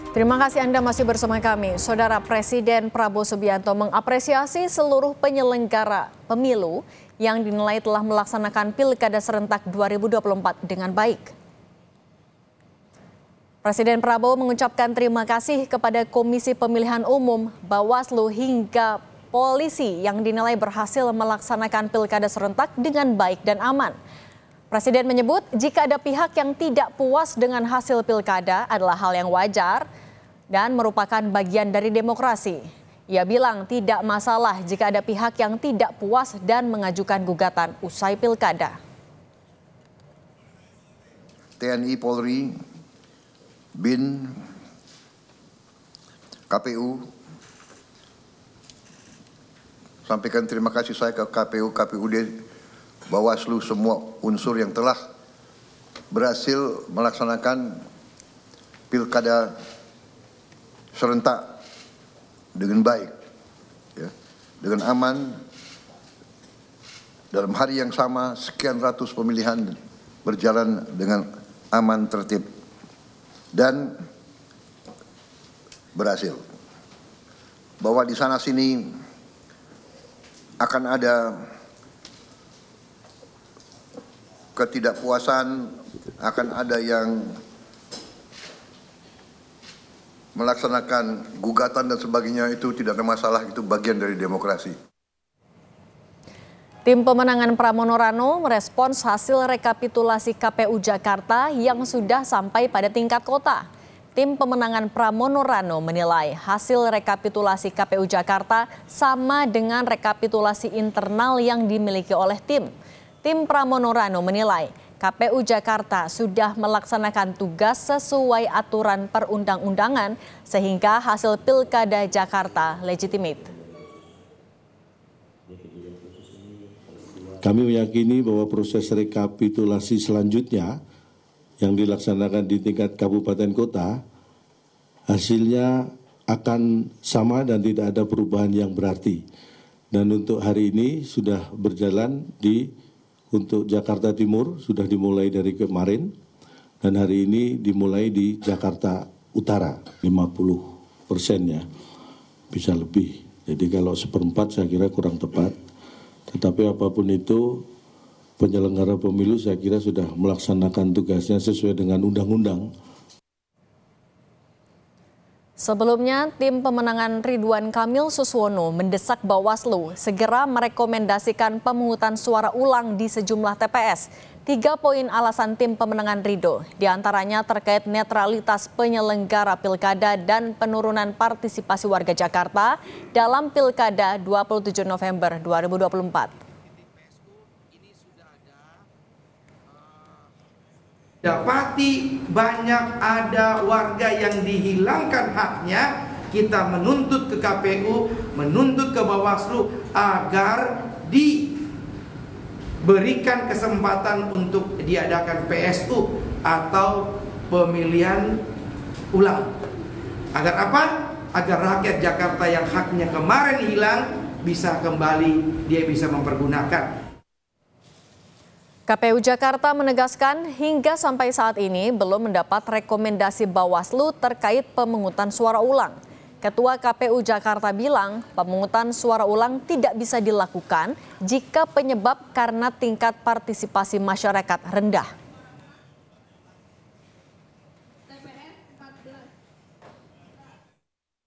Terima kasih Anda masih bersama kami. Saudara Presiden Prabowo Subianto mengapresiasi seluruh penyelenggara pemilu yang dinilai telah melaksanakan Pilkada serentak 2024 dengan baik. Presiden Prabowo mengucapkan terima kasih kepada Komisi Pemilihan Umum, Bawaslu hingga polisi yang dinilai berhasil melaksanakan Pilkada serentak dengan baik dan aman. Presiden menyebut jika ada pihak yang tidak puas dengan hasil Pilkada adalah hal yang wajar dan merupakan bagian dari demokrasi. Ia bilang tidak masalah jika ada pihak yang tidak puas dan mengajukan gugatan usai Pilkada. TNI, Polri, BIN, KPU, sampaikan terima kasih saya ke KPU, KPUD, Bawaslu, semua unsur yang telah berhasil melaksanakan Pilkada serentak dengan baik, ya, dengan aman. Dalam hari yang sama sekian ratus pemilihan berjalan dengan aman, tertib, dan berhasil. Bahwa di sana sini akan ada ketidakpuasan, akan ada yang melaksanakan gugatan dan sebagainya, itu tidak ada masalah, itu bagian dari demokrasi. Tim pemenangan Pramono Rano merespons hasil rekapitulasi KPU Jakarta yang sudah sampai pada tingkat kota. Tim pemenangan Pramono Rano menilai hasil rekapitulasi KPU Jakarta sama dengan rekapitulasi internal yang dimiliki oleh tim. Tim Pramono Rano menilai KPU Jakarta sudah melaksanakan tugas sesuai aturan perundang-undangan sehingga hasil Pilkada Jakarta legitimate. Kami meyakini bahwa proses rekapitulasi selanjutnya yang dilaksanakan di tingkat kabupaten kota hasilnya akan sama dan tidak ada perubahan yang berarti. Dan untuk hari ini sudah berjalan untuk Jakarta Timur sudah dimulai dari kemarin dan hari ini dimulai di Jakarta Utara 50% ya, bisa lebih. Jadi kalau seperempat saya kira kurang tepat. Tetapi apapun itu penyelenggara pemilu saya kira sudah melaksanakan tugasnya sesuai dengan undang-undang. Sebelumnya, tim pemenangan Ridwan Kamil Suswono mendesak Bawaslu segera merekomendasikan pemungutan suara ulang di sejumlah TPS. 3 poin alasan tim pemenangan Ridho, diantaranya terkait netralitas penyelenggara Pilkada dan penurunan partisipasi warga Jakarta dalam Pilkada 27 November 2024. Dapati banyak ada warga yang dihilangkan haknya, kita menuntut ke KPU, menuntut ke Bawaslu agar diberikan kesempatan untuk diadakan PSU atau pemilihan ulang. Agar apa? Agar rakyat Jakarta yang haknya kemarin hilang bisa kembali, dia bisa mempergunakan. KPU Jakarta menegaskan hingga sampai saat ini belum mendapat rekomendasi Bawaslu terkait pemungutan suara ulang. Ketua KPU Jakarta bilang pemungutan suara ulang tidak bisa dilakukan jika penyebab karena tingkat partisipasi masyarakat rendah.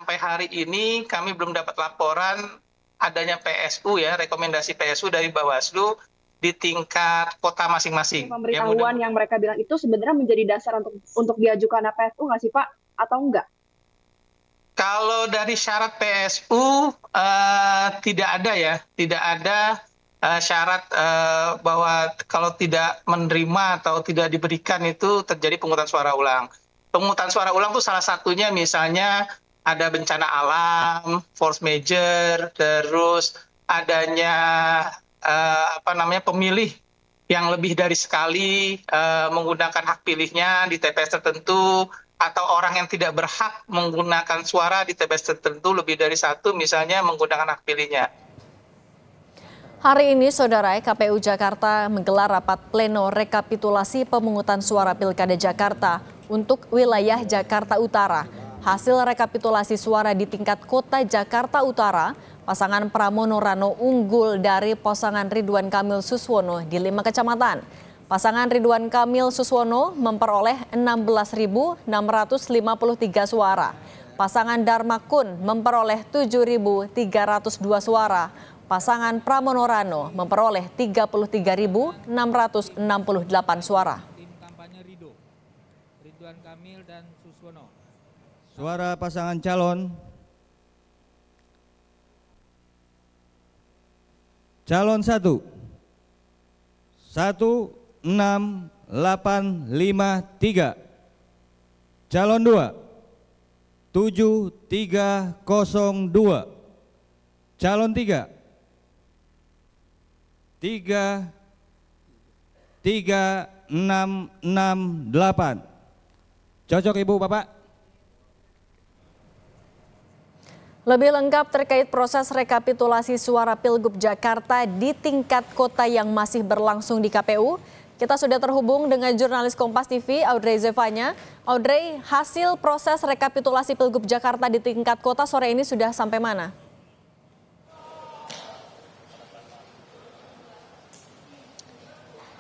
Sampai hari ini kami belum dapat laporan adanya PSU ya, rekomendasi PSU dari Bawaslu di tingkat kota masing-masing. Pemberitahuan yang mereka bilang itu sebenarnya menjadi dasar untuk diajukan PSU nggak sih Pak? Atau enggak? Kalau dari syarat PSU tidak ada ya, tidak ada syarat bahwa kalau tidak menerima atau tidak diberikan itu terjadi pemungutan suara ulang. Pemungutan suara ulang itu salah satunya misalnya ada bencana alam, force major, terus adanya pemilih yang lebih dari sekali menggunakan hak pilihnya di TPS tertentu, atau orang yang tidak berhak menggunakan suara di TPS tertentu lebih dari satu, misalnya menggunakan hak pilihnya. Hari ini, Saudara, KPU Jakarta menggelar rapat pleno rekapitulasi pemungutan suara Pilkada Jakarta untuk wilayah Jakarta Utara. Hasil rekapitulasi suara di tingkat Kota Jakarta Utara, pasangan Pramono Rano unggul dari pasangan Ridwan Kamil Suswono di 5 kecamatan. Pasangan Ridwan Kamil Suswono memperoleh 16.653 suara. Pasangan Dharma Kun memperoleh 7.302 suara. Pasangan Pramono Rano memperoleh 33.668 suara. Tim kampanye Ridwan Kamil dan Suswono. Suara pasangan calon. Calon 1. 16853. Calon 2. 7302. Calon 3. 33668. Cocok Ibu Bapak? Lebih lengkap terkait proses rekapitulasi suara Pilgub Jakarta di tingkat kota yang masih berlangsung di KPU, kita sudah terhubung dengan jurnalis Kompas TV, Audrey Zevanya. Audrey, hasil proses rekapitulasi Pilgub Jakarta di tingkat kota sore ini sudah sampai mana?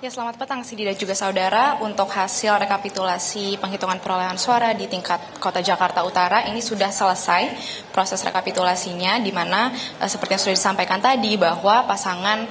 Ya, selamat petang Sidi dan juga saudara. Untuk hasil rekapitulasi penghitungan perolehan suara di tingkat Kota Jakarta Utara ini sudah selesai proses rekapitulasinya, di mana seperti yang sudah disampaikan tadi bahwa pasangan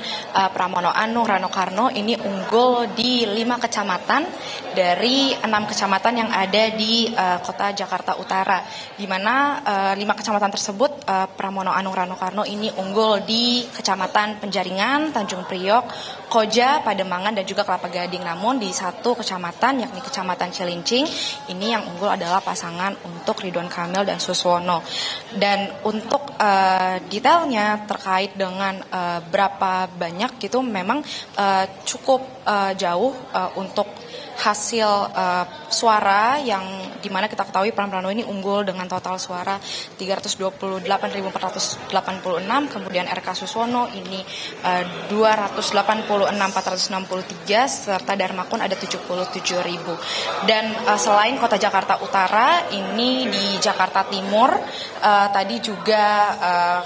Pramono Anung Rano Karno ini unggul di 5 kecamatan dari 6 kecamatan yang ada di Kota Jakarta Utara, di mana 5 kecamatan tersebut Pramono Anung Rano Karno ini unggul di Kecamatan Penjaringan, Tanjung Priok, Koja, Pademangan, dan juga Kelapa Gading. Namun di satu kecamatan, yakni Kecamatan Cilincing, ini yang unggul adalah pasangan untuk Ridwan Kamil dan Suswono. Dan untuk detailnya terkait dengan berapa banyak gitu, memang cukup jauh untuk hasil suara yang dimana kita ketahui Pramono ini unggul dengan total suara 328.486, kemudian RK Suswono ini 286.463, serta Dharma Kun ada 77.000. Dan selain Kota Jakarta Utara, ini di Jakarta Timur tadi juga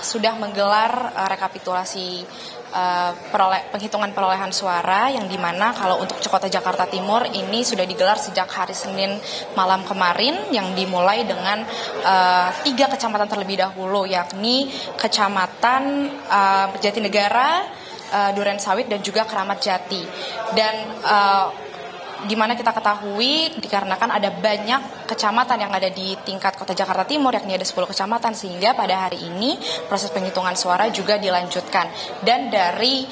sudah menggelar rekapitulasi penghitungan perolehan suara, yang dimana kalau untuk Kota Jakarta Timur ini sudah digelar sejak hari Senin malam kemarin, yang dimulai dengan 3 kecamatan terlebih dahulu, yakni Kecamatan Jatinegara, Durensawit, dan juga Keramat Jati. Dan di mana kita ketahui dikarenakan ada banyak kecamatan yang ada di tingkat Kota Jakarta Timur, yakni ada 10 kecamatan, sehingga pada hari ini proses penghitungan suara juga dilanjutkan. Dan dari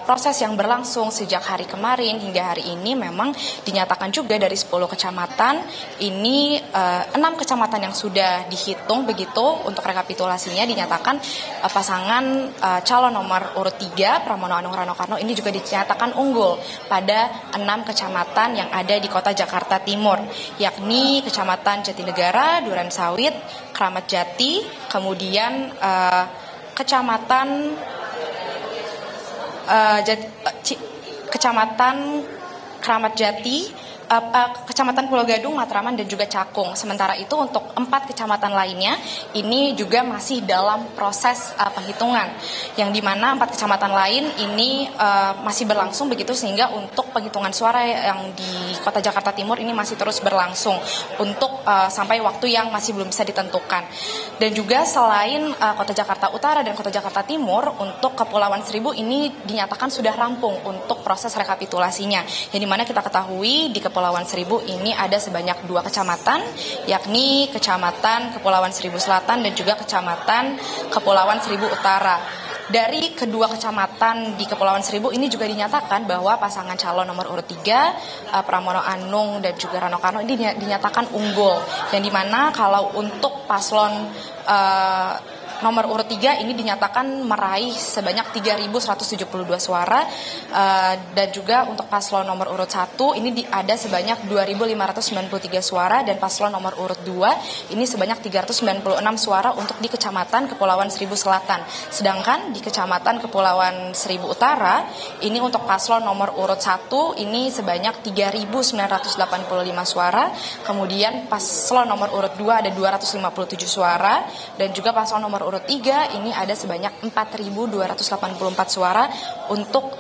proses yang berlangsung sejak hari kemarin hingga hari ini memang dinyatakan juga dari 10 kecamatan ini 6 kecamatan yang sudah dihitung begitu untuk rekapitulasinya, dinyatakan pasangan calon nomor urut 3 Pramono Anung Rano Karno ini juga dinyatakan unggul pada 6 kecamatan yang ada di Kota Jakarta Timur, yakni Kecamatan Jatinegara, Durensawit, Keramat Jati, kemudian Kecamatan Keramat Jati, Kecamatan Pulau Gadung, Matraman, dan juga Cakung. Sementara itu untuk 4 kecamatan lainnya ini juga masih dalam proses penghitungan, yang dimana 4 kecamatan lain ini masih berlangsung begitu, sehingga untuk penghitungan suara yang di Kota Jakarta Timur ini masih terus berlangsung untuk sampai waktu yang masih belum bisa ditentukan. Dan juga selain Kota Jakarta Utara dan Kota Jakarta Timur, untuk Kepulauan Seribu ini dinyatakan sudah rampung untuk proses rekapitulasinya, yang dimana kita ketahui di Kepulauan Seribu ini ada sebanyak 2 kecamatan, yakni Kecamatan Kepulauan Seribu Selatan dan juga Kecamatan Kepulauan Seribu Utara. Dari kedua kecamatan di Kepulauan Seribu ini juga dinyatakan bahwa pasangan calon nomor urut 3 Pramono Anung dan juga Rano Karno ini dinyatakan unggul, yang dimana kalau untuk paslon nomor urut 3 ini dinyatakan meraih sebanyak 3.172 suara, dan juga untuk paslon nomor urut 1 ini ada sebanyak 2.593 suara, dan paslon nomor urut 2 ini sebanyak 396 suara untuk di Kecamatan Kepulauan Seribu Selatan. Sedangkan di Kecamatan Kepulauan Seribu Utara ini untuk paslon nomor urut 1 ini sebanyak 3.985 suara, kemudian paslon nomor urut 2 ada 257 suara, dan juga paslon nomor urut 3 ini ada sebanyak 4.284 suara untuk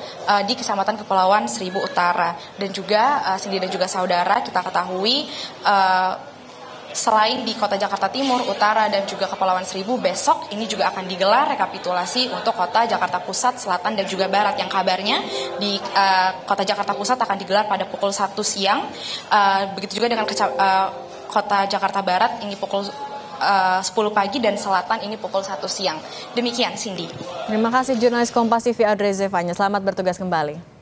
di Kecamatan Kepulauan Seribu Utara. Dan juga Cindy dan juga saudara, kita ketahui selain di Kota Jakarta Timur, Utara, dan juga Kepulauan Seribu, besok ini juga akan digelar rekapitulasi untuk Kota Jakarta Pusat, Selatan, dan juga Barat, yang kabarnya di Kota Jakarta Pusat akan digelar pada pukul 1 siang. Begitu juga dengan Kota Jakarta Barat ini pukul 10 pagi, dan Selatan ini pukul 1 siang. Demikian, Cindy. Terima kasih jurnalis Kompas TV Audrey Zevanya. Selamat bertugas kembali.